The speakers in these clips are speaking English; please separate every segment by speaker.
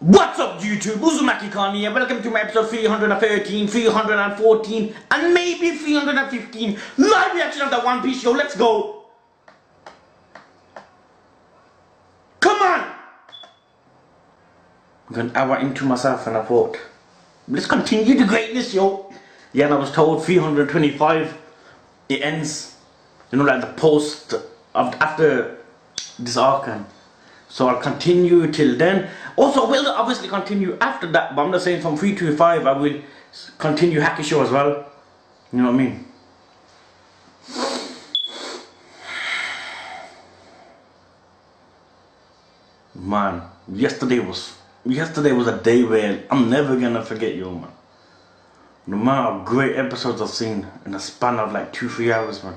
Speaker 1: What's up YouTube, Uzumaki Khan here, welcome to my episode 313, 314 and maybe 315 live reaction of the One Piece show. Let's go! Come on! I got an hour into myself and I thought, let's continue the greatness, yo. Yeah, and I was told 325 it ends, you know, like the post of after this arc. So I'll continue till then. Also, I will obviously continue after that, but I'm just saying from 3 to 5 I will continue Hacky Show as well. You know what I mean? Man, yesterday was a day where I'm never gonna forget, yo, man. The amount of great episodes I've seen in a span of like 2-3 hours, man.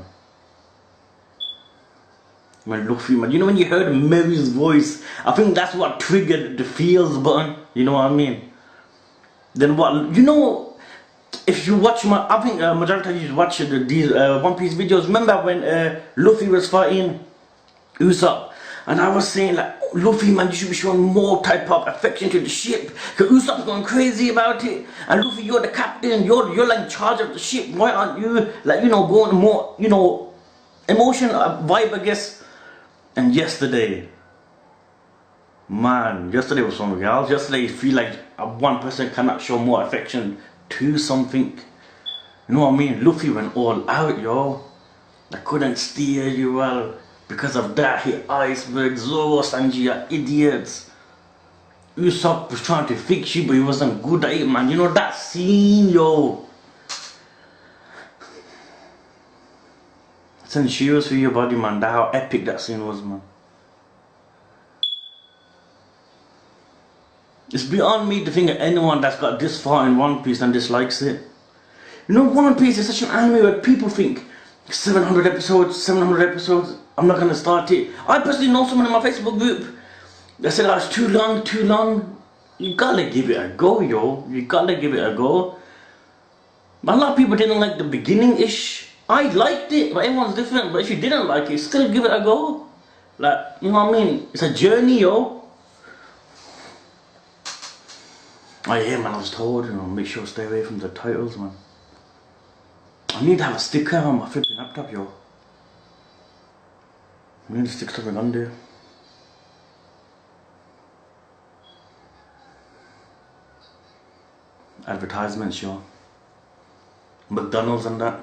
Speaker 1: Man, Luffy, man, you know when you heard Mary's voice, I think that's what triggered the feels button, you know what I mean? Then what, you know, if you watch my, I think majority of you watch these One Piece videos, remember when Luffy was fighting Usopp, and I was saying like, Luffy, man, you should be showing more type of affection to the ship, because Usopp's going crazy about it, and Luffy, you're the captain, you're like in charge of the ship, why aren't you, like, you know, going more, you know, emotion vibe, I guess. And yesterday, man, yesterday was something else. Yesterday, you feel like one person cannot show more affection to something. You know what I mean? Luffy went all out, yo. I couldn't steer you well. Because of that, he iceberg, Zoro, Sanji are idiots. Usopp was trying to fix you, but he wasn't good at it, man. You know that scene, yo. Send shivers through your body, man. That's how epic that scene was, man. It's beyond me to think of anyone that's got this far in One Piece and dislikes it. You know, One Piece is such an anime where people think 700 episodes, I'm not gonna start it. I personally know someone in my Facebook group that said, oh, it's too long. You gotta give it a go, yo. You gotta give it a go. But a lot of people didn't like the beginning-ish. I liked it, but everyone's different. But if you didn't like it, still give it a go. Like, you know what I mean? It's a journey, yo. Oh yeah, man, I was told, you know, make sure to stay away from the titles, man. I need to have a sticker on my flipping laptop, yo. I need to stick something on there. Advertisements, yo. McDonald's and that.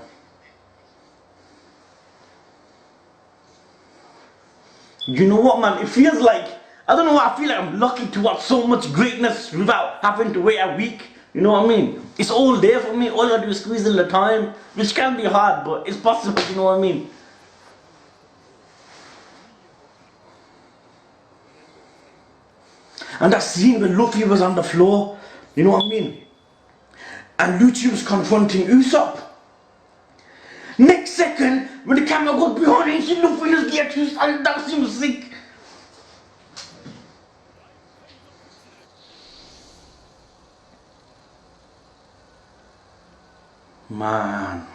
Speaker 1: You know what, man, it feels like, I don't know why, I feel like I'm lucky to watch so much greatness without having to wait a week. You know what I mean? It's all there for me, all I do is squeeze in the time, which can be hard, but it's possible, you know what I mean? And that scene when Luffy was on the floor, you know what I mean? And Lucci was confronting Usopp. Next second, when the camera goes behind and she Luffy just gets you, and that seems sick. Man,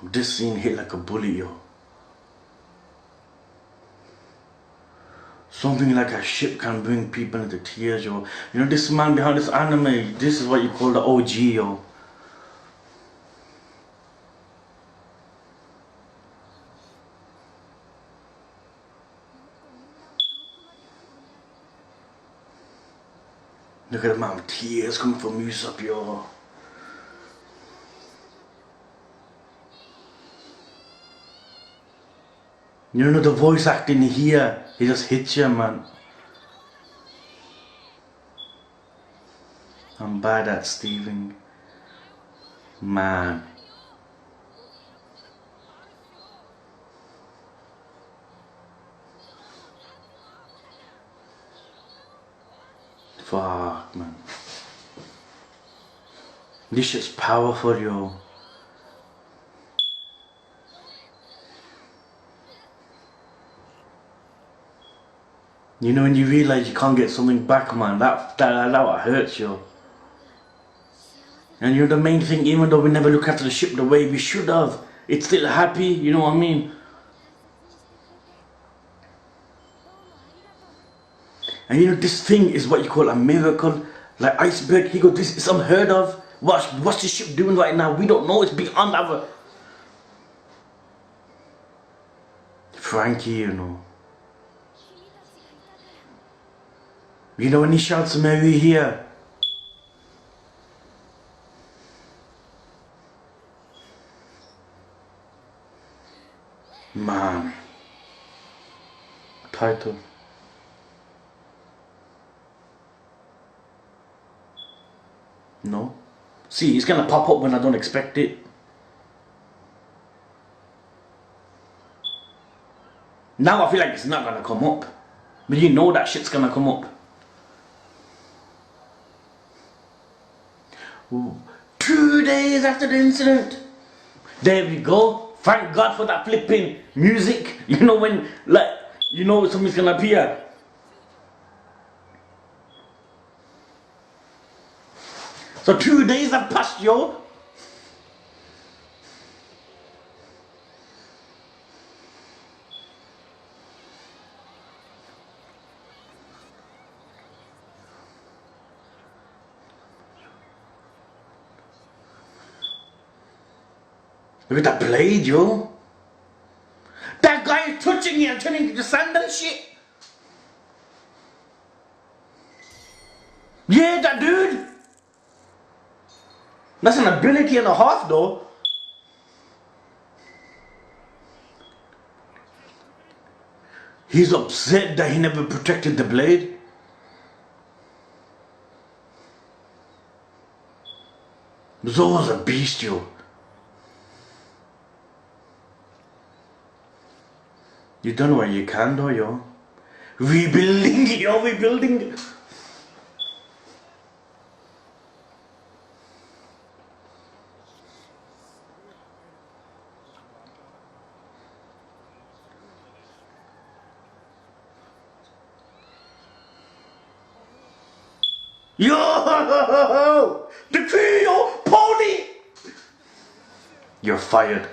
Speaker 1: this scene hit like a bullet, yo. Something like a ship can bring people into tears, yo. You know, this man behind this anime, this is what you call the OG, yo. Look at the amount of tears coming from Usopp, yo. You know the voice acting here, he just hits you, man. I'm bad at Steven. Man. Fuck, man. This shit's powerful, yo. You know when you realize you can't get something back, man, that hurts, yo. And you know the main thing, even though we never look after the ship the way we should have, it's still happy, you know what I mean? And you know, this thing is what you call a miracle. Like iceberg, he goes, this is unheard of. What's the ship doing right now? We don't know, it's beyond our... Frankie, you know. You know when he shouts Mary here? Man. Title. No. See, it's gonna pop up when I don't expect it. Now I feel like it's not gonna come up. But you know that shit's gonna come up. Ooh. 2 days after the incident. There we go. Thank God for that flipping music. You know when, like, you know something's gonna appear. So 2 days have passed, yo. Look at that blade, yo. That guy is touching it and turning into sand and shit. Yeah, that dude. That's an ability and a half, though. He's upset that he never protected the blade. Zoro's a beast, yo. You done what you can, though, yo. Rebuilding, yo, rebuilding. Yo! The trio pony! You're fired.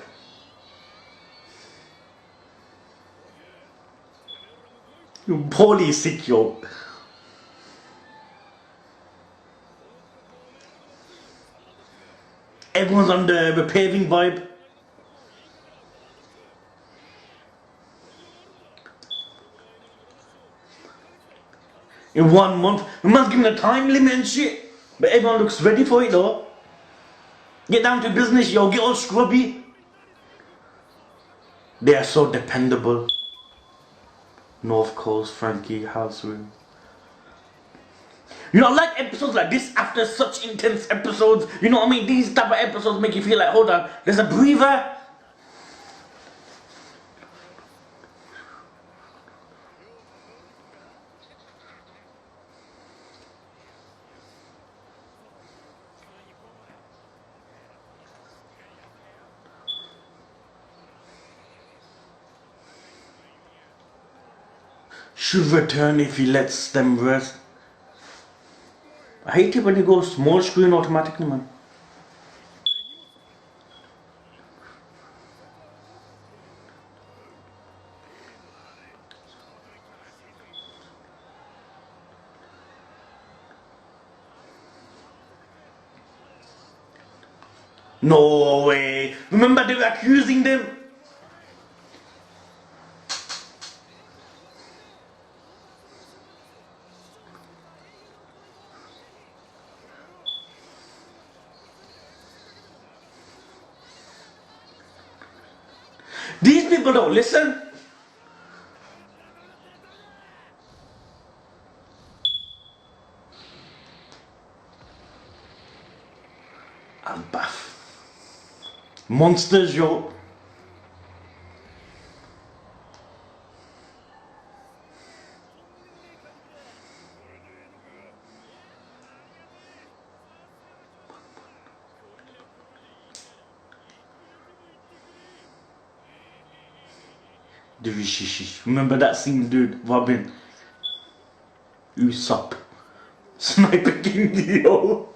Speaker 1: You pony sick, yo. Everyone's on the paving vibe. In 1 month, the man's giving a time limit and shit. But everyone looks ready for it though. Get down to business, yo, get all scrubby. They are so dependable. North Coast, Frankie, House Room. You know, I like episodes like this after such intense episodes. You know what I mean? These type of episodes make you feel like, hold on, there's a breather. Should return if he lets them rest. I hate it when he goes small screen automatically, man. No way. Remember they were accusing them? These people don't listen. I'm baff. Monsters, yo. Remember that scene, dude? Robin. Usopp. Sniper King, yo.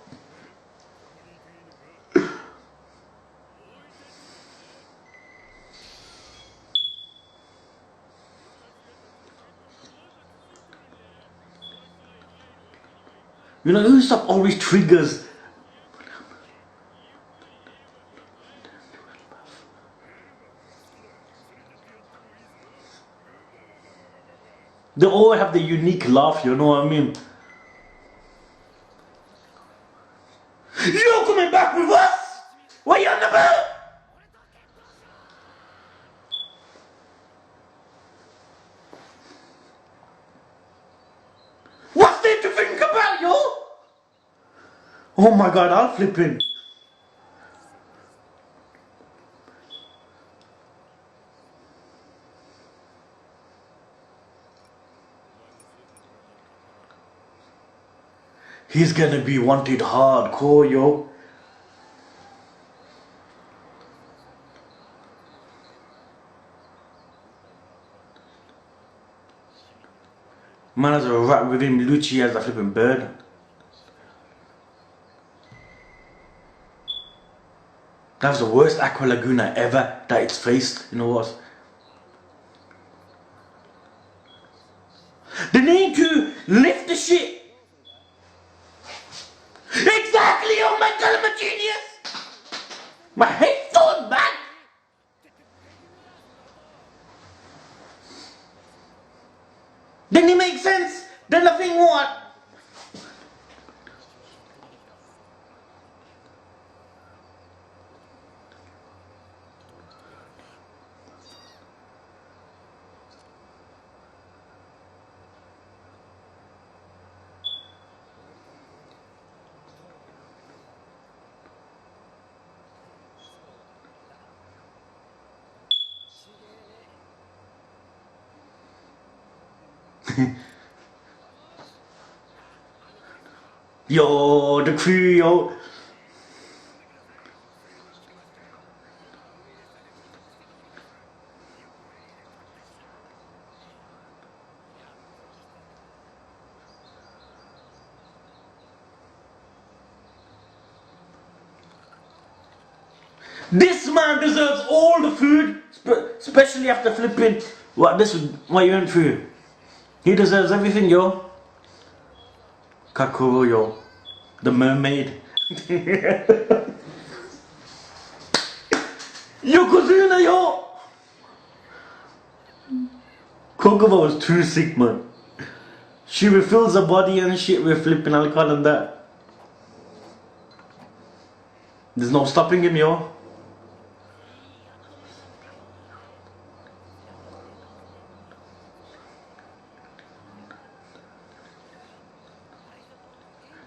Speaker 1: You know, you stop always triggers. They all have the unique laugh, you know what I mean? You're coming back with us? What are you on about? What's there to think about, yo? Oh my god, I'll flip in. He's gonna be wanted hardcore, yo. Man has a rat with him, Lucci has a flipping bird. That was the worst Aqua Laguna ever that it's faced, you know what? They need to lift the shit. Exactly, oh my god, I'm a genius! My head's going back! Didn't it make sense? Then the thing what? Yo, the crew, yo. This man deserves all the food, especially after flipping what you went through. He deserves everything, yo. Kakuro, yo. The mermaid. Yokozuna, yo! Kokoba was too sick, man. She refills her body and shit with flipping alcohol and that. There's no stopping him, yo.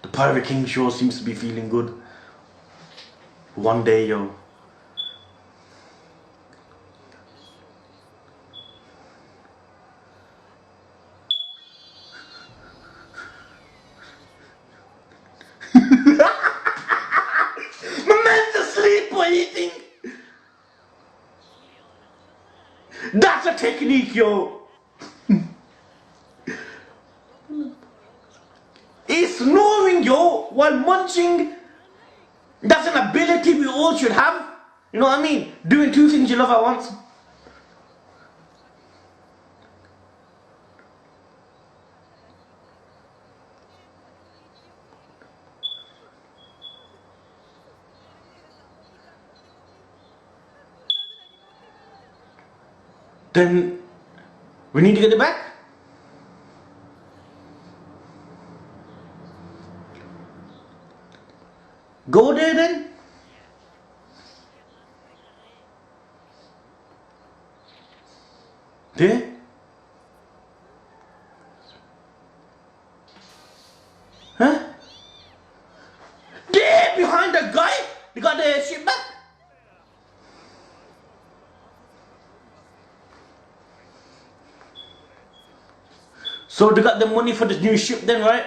Speaker 1: The Pirate King sure seems to be feeling good. One day, yo. My man's asleep, what do you think? That's a technique, yo. He's snoring, yo, while munching. That's an ability we all should have. You know what I mean? Doing two things you love at once. Then we need to get it back. Go there then. There. Huh? There behind the guy. They got the shit back. So they got the money for the new ship then, right?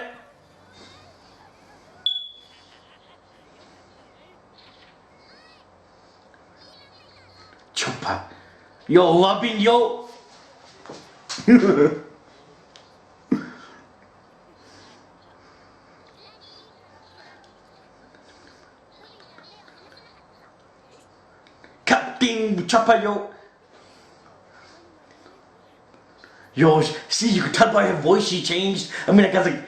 Speaker 1: Chopper. Yo, Robin, yo. Captain Chopper, yo. Yo, see, you can tell by her voice she changed. I mean, like, I was like,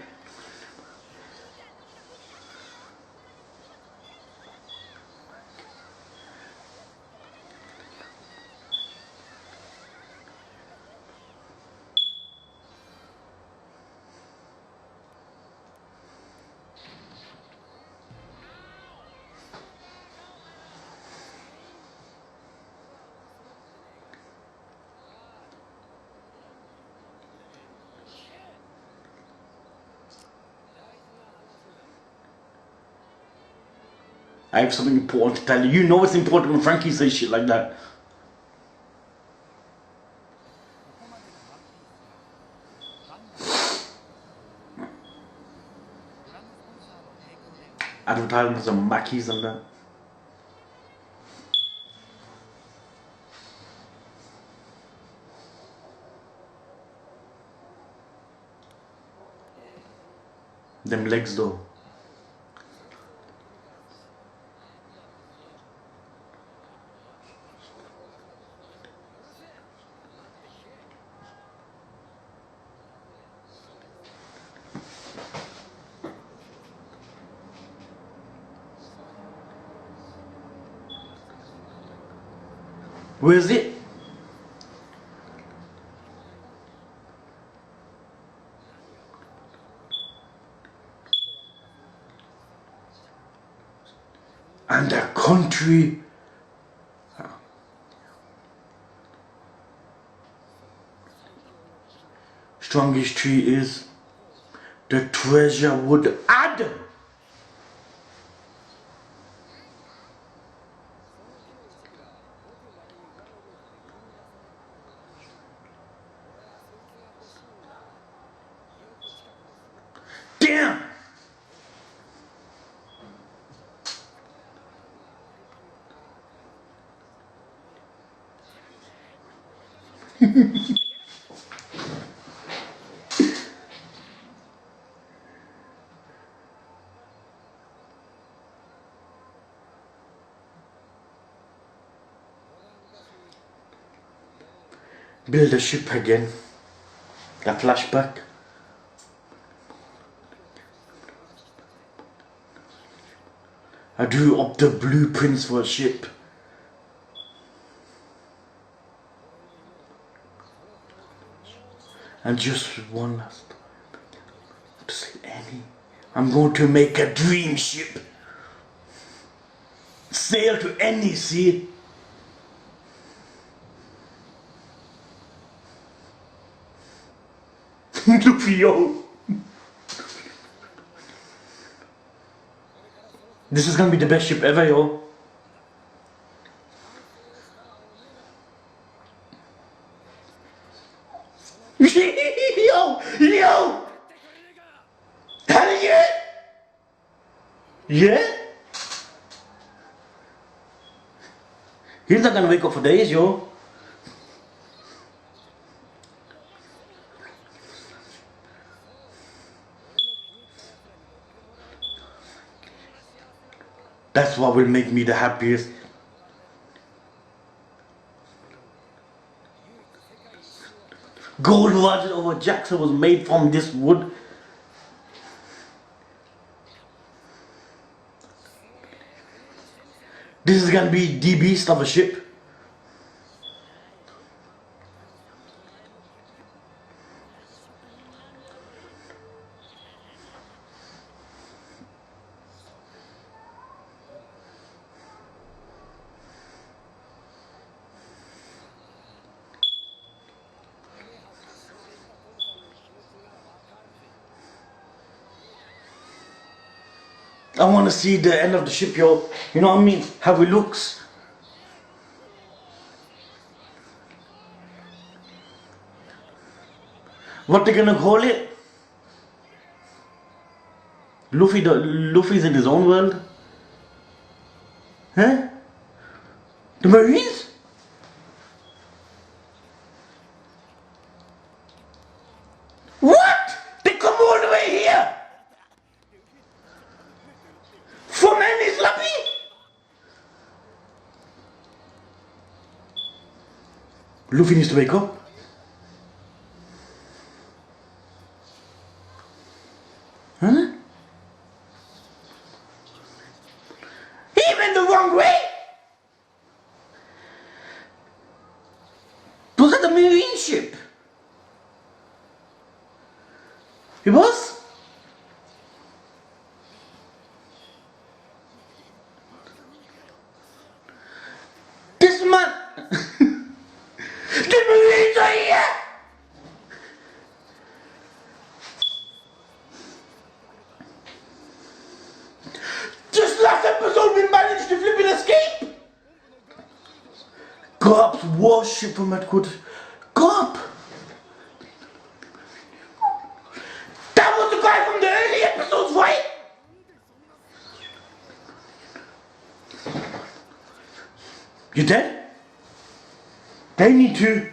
Speaker 1: I have something important to tell you. You know it's important when Frankie says shit like that. Advertisements on Mackies and that. Them legs though. Where is it? And the country. Strongest tree is the treasure would add. Damn! Build a ship again. A flashback. I drew up the blueprints for a ship. And just one last to say any. I'm going to make a dream ship. Sail to any sea. Luffy, yo. This is gonna be the best ship ever, yo. Yo! Hell yeah! Yeah? He's not gonna wake up for days, yo. That's what will make me the happiest. Gold Roger over Jackson was made from this wood. This is gonna be the beast of a ship. I want to see the end of the ship, yo. You know what I mean? How it looks. What they gonna call it? Luffy's in his own world. Huh? The Marines? What? They come all the way here? From Ennis Luffy? Luffy needs to wake up. Huh? He went the wrong way? Was that the Marine ship? It was? This man... The Marines are here! Just lost a episode we managed to flip and escape! Garp's warship from Edward. Garp! That was the guy from the early episodes, right? You dead? They need to.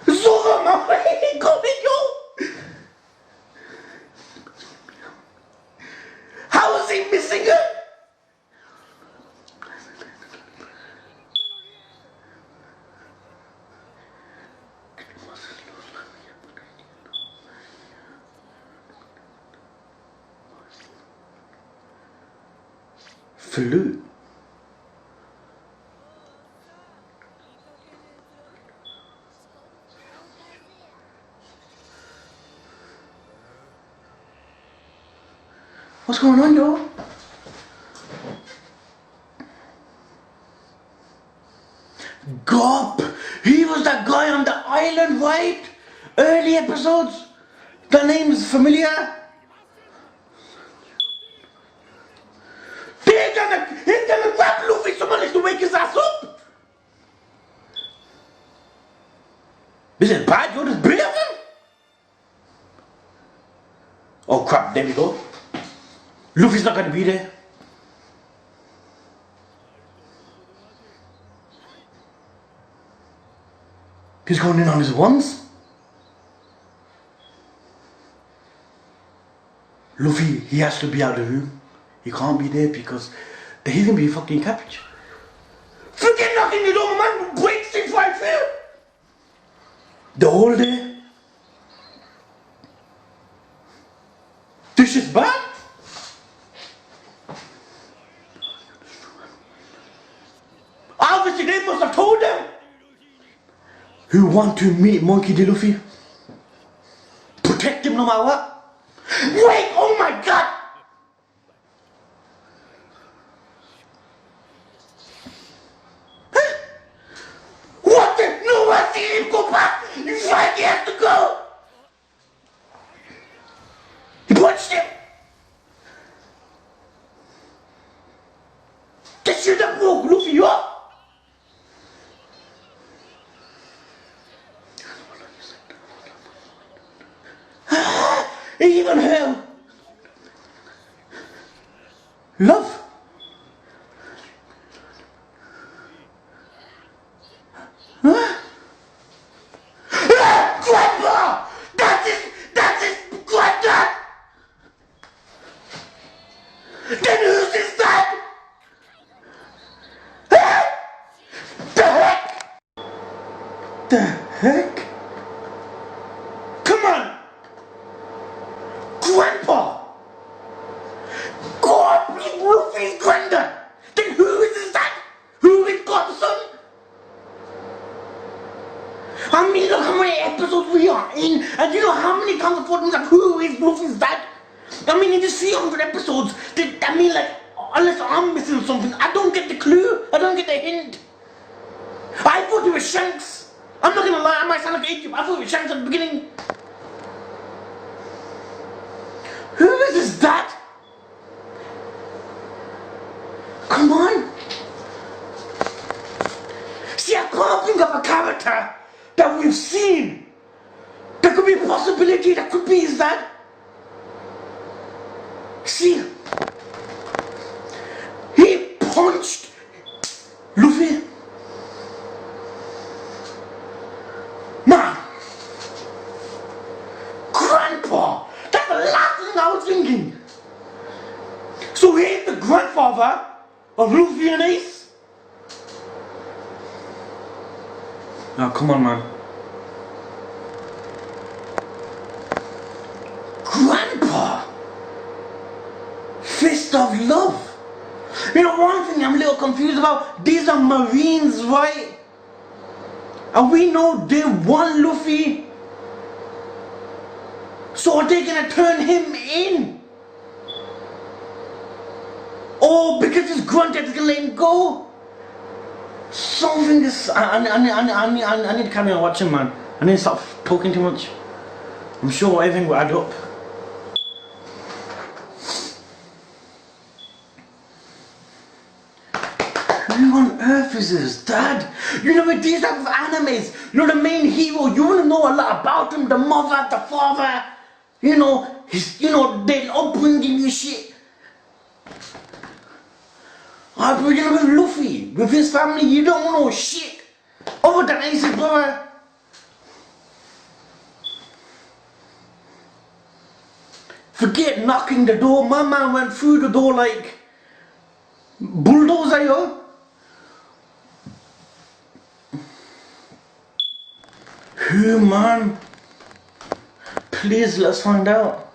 Speaker 1: It's over, man! Go, yo! How is he missing her? Flute. What's going on, yo? Garp! He was that guy on the island, right? Early episodes. The name is familiar. He's gonna grab Luffy. Someone needs to wake his ass up. Is it bad? You're just breathing? Oh crap, there we go. Luffy's not gonna be there. He's going in on his ones. Luffy, he has to be out of the room. He can't be there because he's gonna be fucking cabbage. Forget knocking the door, man. Breaks things right there. The whole day. This is bad. Obviously, they must have told them. Who want to meet Monkey D. Luffy? Protect him no matter what. Wait, oh my god. What the? No, I see him go back. He's like he has to go. He punched him. That should have woke Luffy up. Even hell. Love. Huh? Grandpa! That's his granddad! Then who's his dad? The heck? The heck? Come on! Grandpa! God, be Luffy's granddad! Then who is his dad? Who is God's son? I mean, look how many episodes we are in, and you know how many times I thought, like, who is Luffy's dad? I mean, in just 300 episodes, I mean, like, unless I'm missing something, I don't get the clue, I don't get the hint. I thought it was Shanks. I'm not gonna lie, I might sound like an idiot, I thought it was Shanks at the beginning. Who is his dad? Come on. See, I can't think of a character that we've seen. There could be a possibility that could be his dad. See, he punched Luffy. Man, Grandpa, that's the last thing I was thinking. So he's the grandfather of Luffy and Ace? Oh, come on, man. Grandpa! Fist of love! You know, one thing I'm a little confused about, these are Marines, right? And we know they want Luffy. So are they gonna turn him in? Or because his granddad is gonna let him go? Something is... I need to carry on watching, man. I need to stop talking too much. I'm sure everything will add up. on earth is his dad? You know, with these type of animes, you're the main hero. You want to know a lot about him, the mother, the father. You know, their upbringing and shit. But you know, with Luffy, with his family, you don't know shit. Other than his brother. Forget knocking the door. My man went through the door like bulldozer, yo. Who, man? Please, let's find out.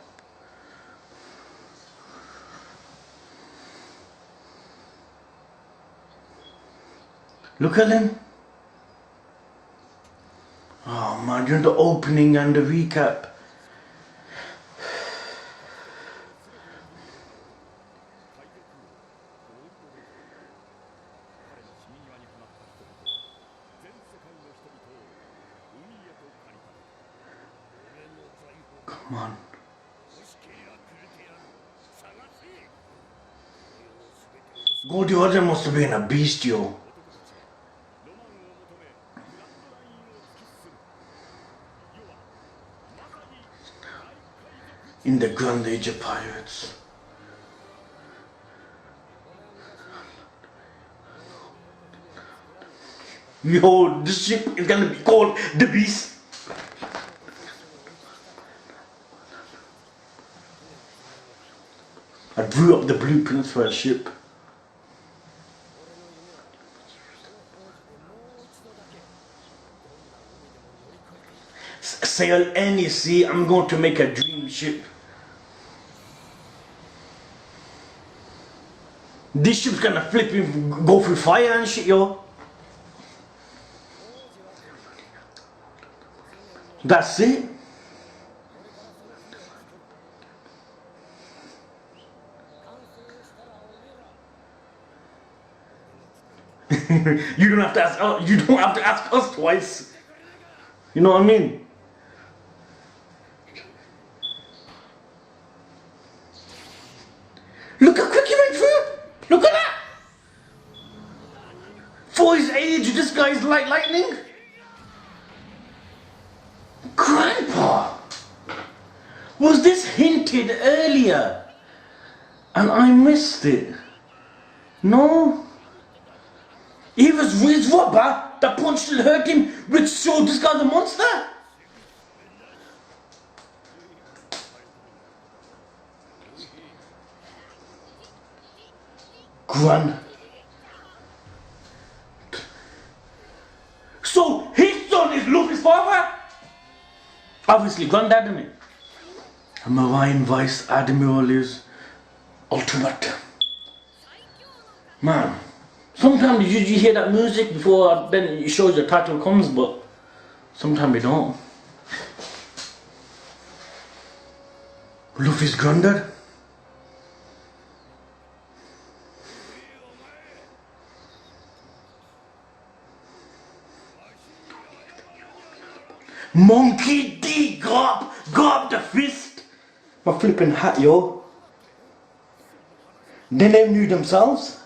Speaker 1: Look at him. Oh man, you're in the opening and the recap. Come on. Goldie Roger must have been a beast, yo. In the Grand Age of Pirates. Yo, this ship is gonna be called the Beast. I drew up the blueprints for a ship. Sail any sea, I'm going to make a dream ship. This ship's gonna flip and go through fire and shit, yo. That's it. You don't have to ask. You don't have to ask us twice. You know what I mean? Look how quick he went through. Look at that. For his age, this guy's like lightning. Grandpa, was this hinted earlier and I missed it? No. It was his rubber that punched and hurt him, which showed this guy's a monster. Gran. So his son is Luffy's father? Obviously, Granddad, isn't it? A Marine Vice Admiral is ultimate. Man, sometimes you hear that music before then it shows the title comes, but sometimes you don't. Luffy's granddad? Monkey D, gob the fist. My flipping hat, yo. They never knew themselves.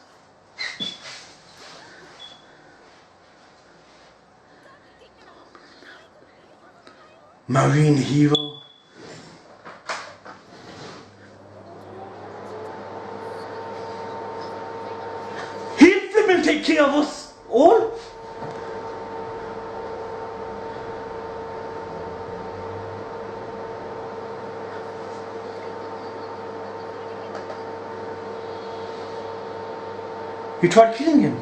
Speaker 1: Marine hero. He'll flipping take care of us all. You tried killing him.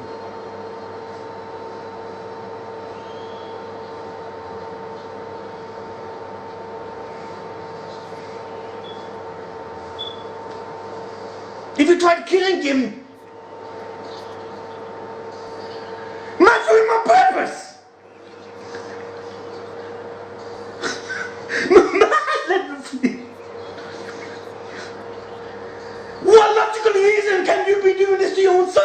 Speaker 1: If you tried killing him, not doing my purpose. What logical reason can you be doing this to your own son?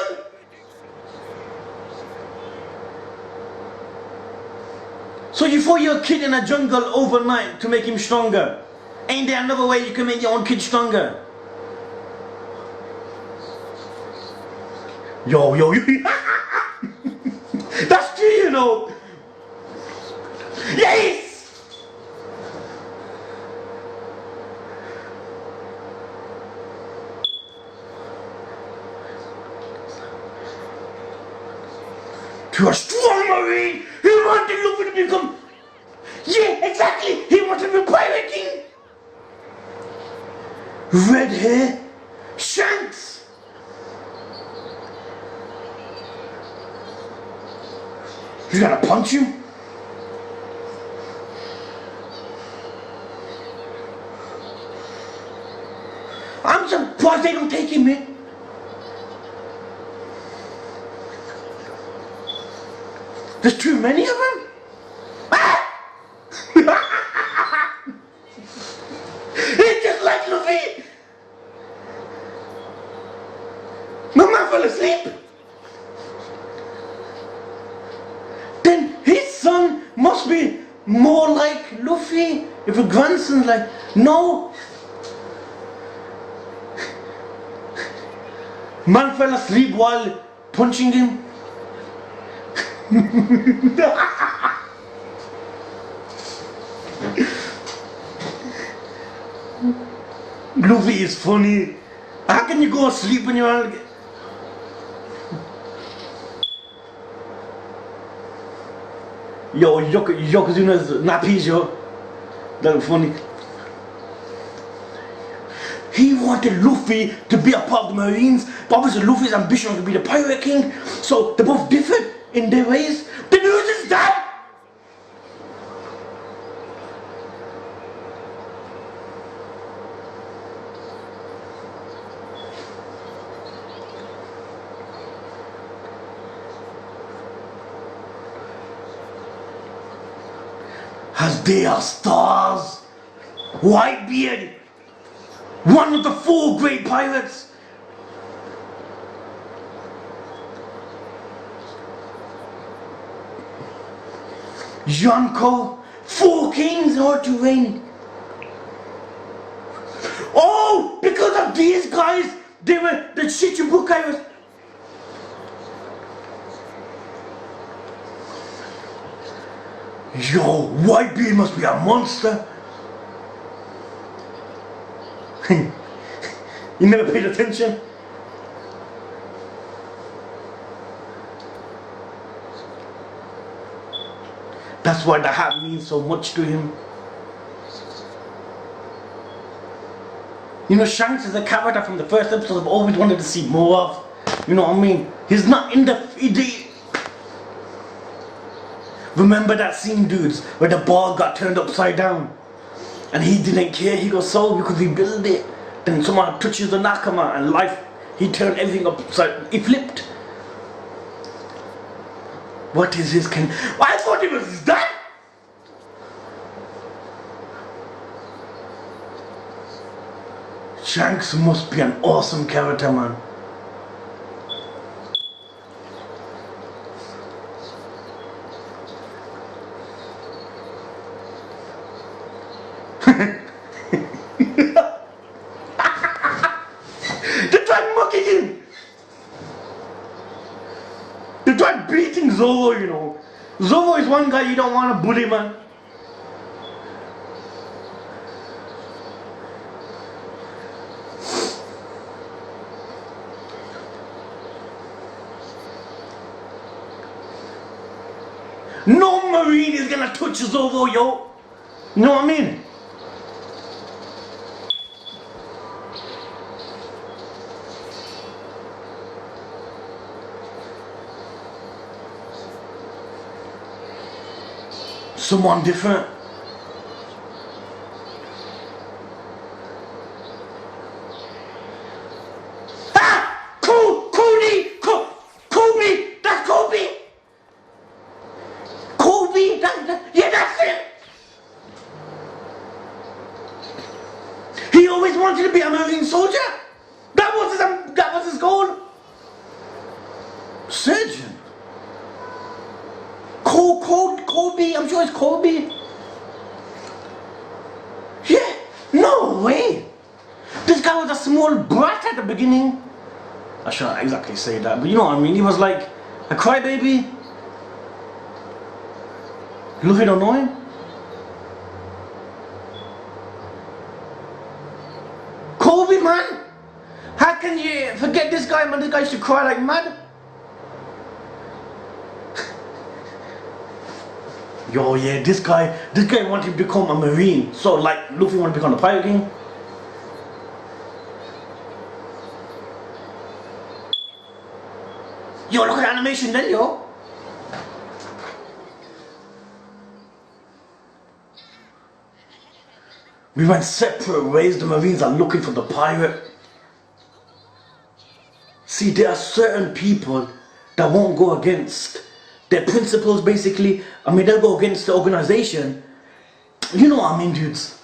Speaker 1: So you throw your kid in a jungle overnight to make him stronger. Ain't there another way you can make your own kid stronger? Yo. know. Yes! To a strong marine, he wanted Luffy to become... Yeah, exactly! He wanted to be Pirate King! Red hair, Shanks! You gotta punch him? I'm surprised they don't take him in. There's too many of them? Ah! It's just like Luffy! My man fell asleep! Then his son must be more like Luffy. If a grandson's like, no. Man fell asleep while punching him. Luffy is funny. How can you go to sleep when you're... Yo, Yokozuna's nappies, yo. That's funny. He wanted Luffy to be a part of the Marines, but obviously Luffy's ambition was to be the Pirate King, so they both differed in their ways. The news is that! As they are stars, Whitebeard, one of the 4 great pirates. Yonko, 4 kings are to reign. Oh, because of these guys, they were the Shichibukai. Yo, Whitebeard must be a monster. You never paid attention? That's why the hat means so much to him. You know, Shanks is a character from the first episode I've always wanted to see more of. You know what I mean? He's not in the... Remember that scene, dudes, where the ball got turned upside down? And he didn't care, he got sold because he built it. Then someone touches the Nakama and life, he turned everything upside, he flipped. What is his king? I thought it was that! Shanks must be an awesome character, man. They tried mocking him. They tried beating Zoro, you know. Zoro is one guy you don't want to bully, man. No Marine is gonna touch Zoro, yo. You know what I mean? Someone different. Ah! Kobe! That's Kobe! Kobe! Yeah, that's it! He always wanted to be a Marine soldier! That was his goal! Surgeon? Kobe, I'm sure it's Kobe. Yeah, no way. This guy was a small brat at the beginning. I shouldn't exactly say that, but you know what I mean. He was like a crybaby. Luffy don't know him? Kobe, man! How can you forget this guy, man? This guy used to cry like mad. Yo, yeah, this guy wanted to become a marine. So, like, Luffy wanted to become a pirate king. Yo, look at the animation then, yo. We went separate ways. The marines are looking for the pirate. See, there are certain people that won't go against their principles, basically. I mean, they'll go against the organization. You know what I mean, dudes.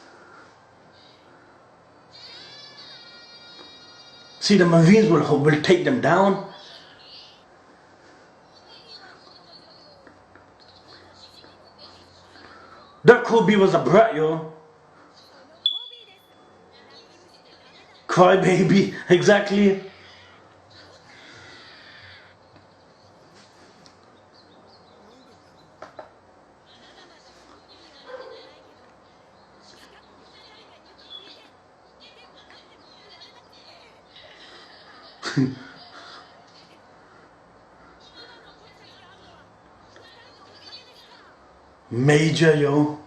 Speaker 1: See, the marines will take them down. That Kobe was a brat, yo. Crybaby, exactly. Major, yo.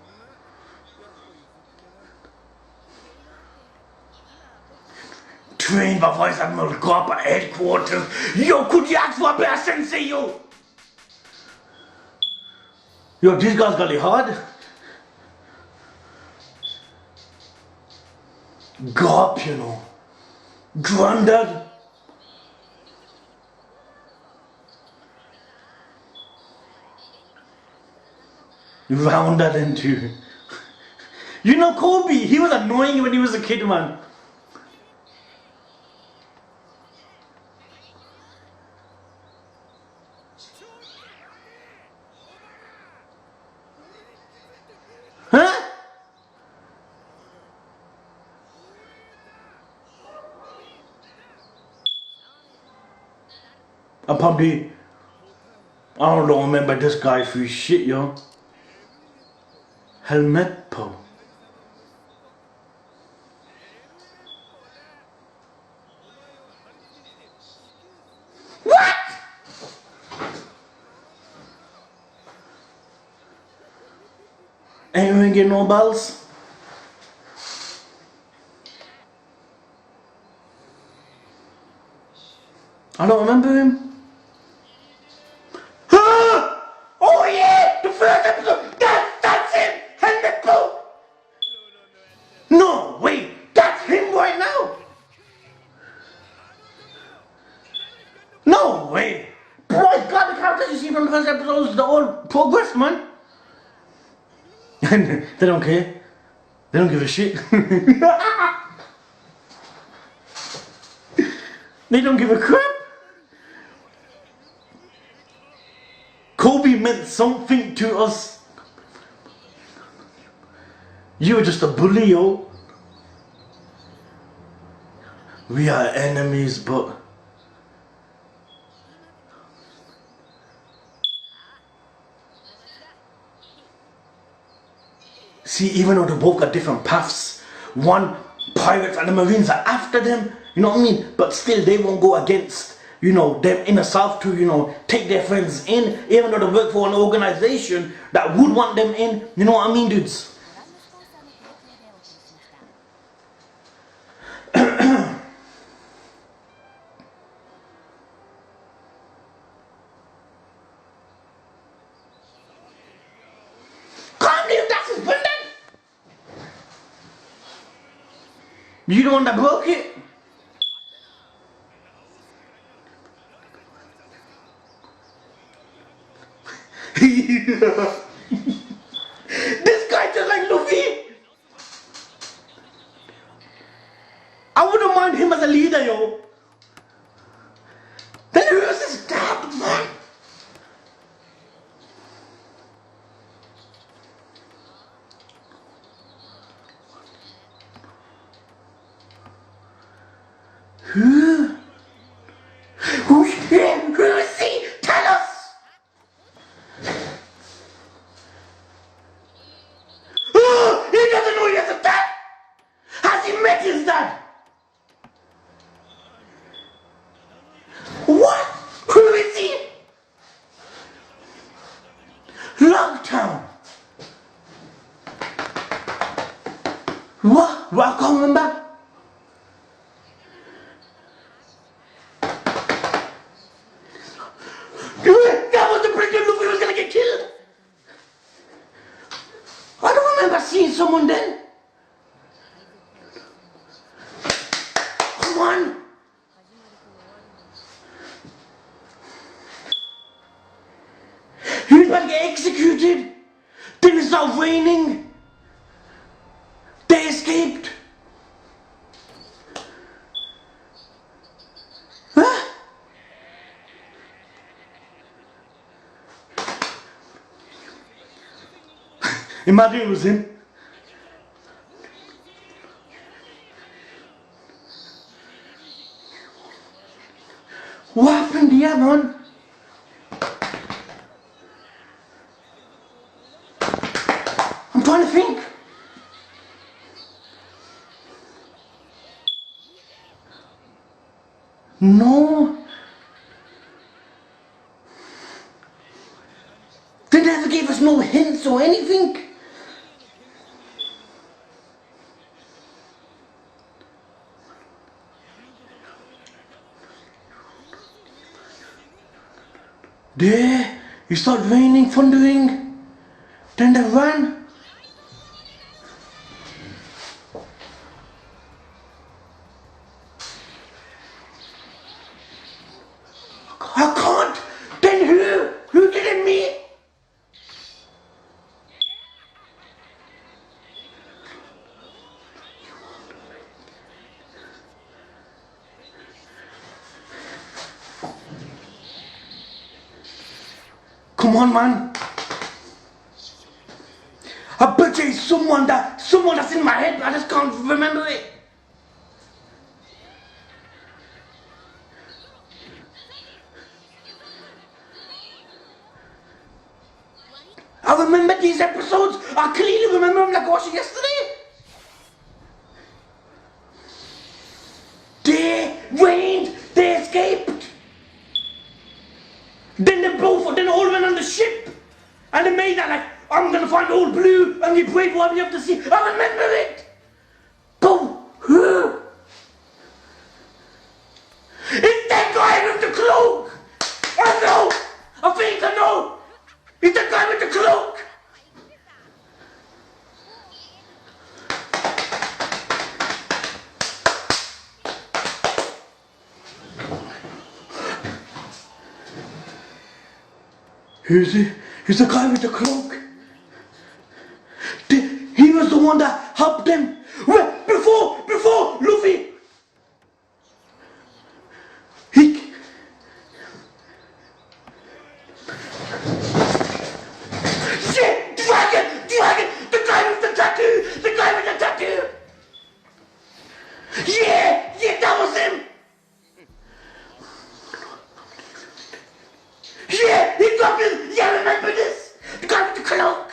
Speaker 1: Trained by Vice Admiral Corp at headquarters. Yo, could you ask for a better sensei, yo? Yo, these guys got it hard. Garp, you know. Granddad. Rounded into. You know Kobe, he was annoying when he was a kid, man. Huh? I don't remember this guy for shit, yo. Helmet Po. What? Anyone get no balls? I don't remember him. Oh yeah! The first episode! That's him! Helmet Po! No, wait! That's him right now! No way! Bro, God, the characters you see from the first episodes, they're all progress, man. And they don't care. They don't give a shit. They don't give a crap. Kobe meant something to us. You were just a bully, yo. We are enemies, but see, even though they both got different paths, one pirates and the marines are after them, you know what I mean? But still they won't go against, you know, them in the south to, you know, take their friends in, even though they work for an organization that would want them in, you know what I mean, dudes? You the one that broke it? This guy just like Luffy. I wouldn't mind him as a leader, yo. Then who is this dad, man? Who? Who's him? Who is he? Tell us! Well, I can't remember. That was the bridge where Luffy was gonna get killed. I don't remember seeing someone then. Come on. He was about to get executed. Then it started raining. They escaped. Huh? Imagine it was him. What happened here, man? I'm trying to think. No. They never gave us no hints or anything. There, it started raining, thundering. Then they ran. I can't. Then who? Who did it me? Come on, man. I bet you it's someone that's in my head, but I just can't remember it. I remember these episodes. I clearly remember them like watching yesterday. They rained. They escaped. Then all went on the ship. And they made that like, I'm gonna find old blue and be brave while we have to see. I remember it. But who? It's that guy with the cloak. I know. I think I know. It's the guy with the cloak. Who's he? He's the guy with the cloak. He was the one that helped them. Well, before Luffy. Shit! Dragon! The guy with the tattoo! Yeah, that was him! Yeah, he dropped his, yeah, remember this? The guy with the cloak!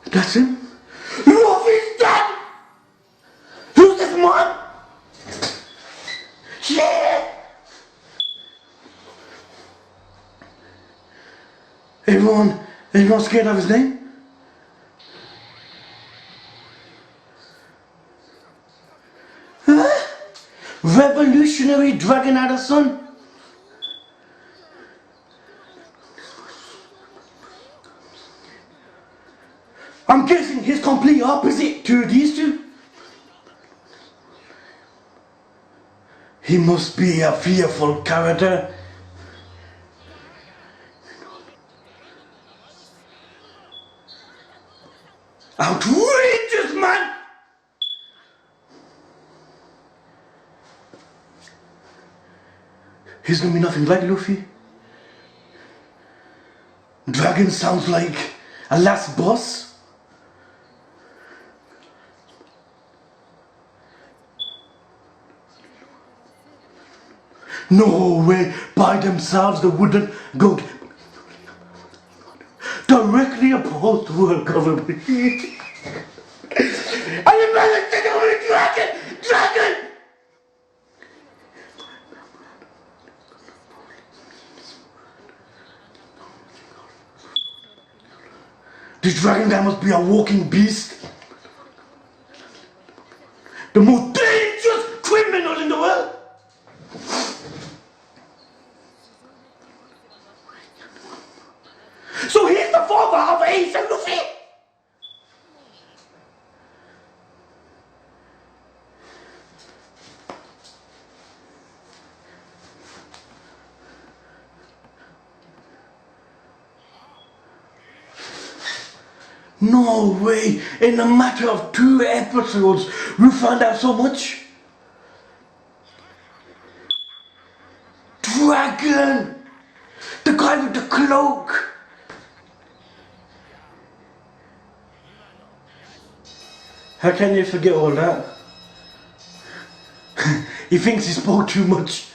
Speaker 1: That's him? Luffy's dead! Who's this man? Yeah! Everyone's scared of his name? Huh? Revolutionary dragon out of sun? I'm guessing he's complete opposite to these two. He must be a fearful character. Outrageous, man! He's gonna be nothing like Luffy. Dragon sounds like a last boss. No way, by themselves they wouldn't go directly opposed to world government. I imagine taking over the dragon! This dragon guy must be a walking beast. The most dangerous criminal in the world. So he's the father of Ace and Luffy. No way! In a matter of 2 episodes, we found out so much. Dragon! The guy with the cloak! How can you forget all that? He thinks he spoke too much.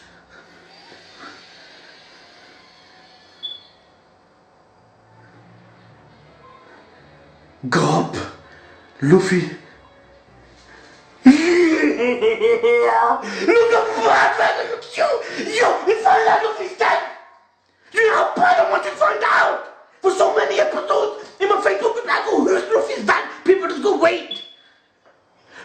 Speaker 1: Gulp! Luffy! Look at bad man! Look at you! Yo! We found out Luffy's dead! You know how bad I want to find out! For so many episodes, in my Facebook, I go, where's Luffy's dead? People just go, wait!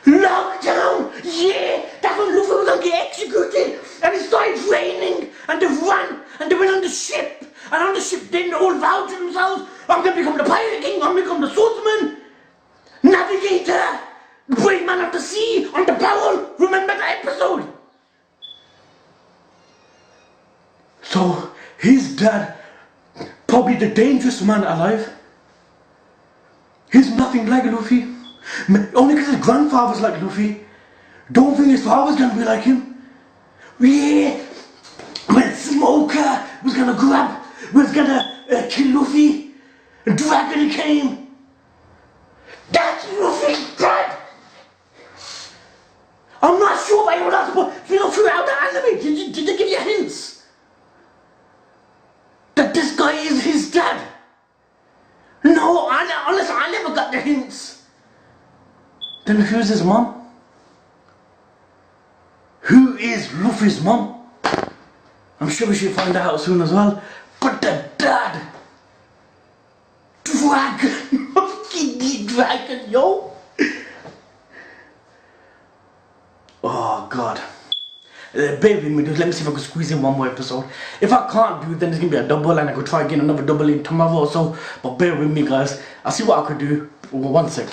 Speaker 1: Lockdown! Yeah! That's when Luffy was gonna get executed! And it started raining! And they ran! And they went on the ship! And on the ship, then they all vowed to themselves, I'm gonna become the Pirate King, I'm gonna become the swordsman, navigator, brave man of the sea, on the barrel. Remember that episode? So, his dad, probably the dangerous man alive. He's nothing like Luffy. Only because his grandfather's like Luffy. Don't think his father's gonna be like him. Yeah, when Smoker was gonna kill Luffy, a dragon came. That's Luffy's dad. I'm not sure about anyone else, but throughout the anime, did they give you hints that this guy is his dad? No, honestly, I never got the hints. Then who's his mom? Who is Luffy's mom? I'm sure we should find out soon as well. But the dad, dragon, dragon, yo. Oh God. Bear with me, dude. Let me see if I can squeeze in one more episode. If I can't do, then it's gonna be a double, and I could try again another double in tomorrow or so. But bear with me, guys. I'll see what I could do. 1 sec.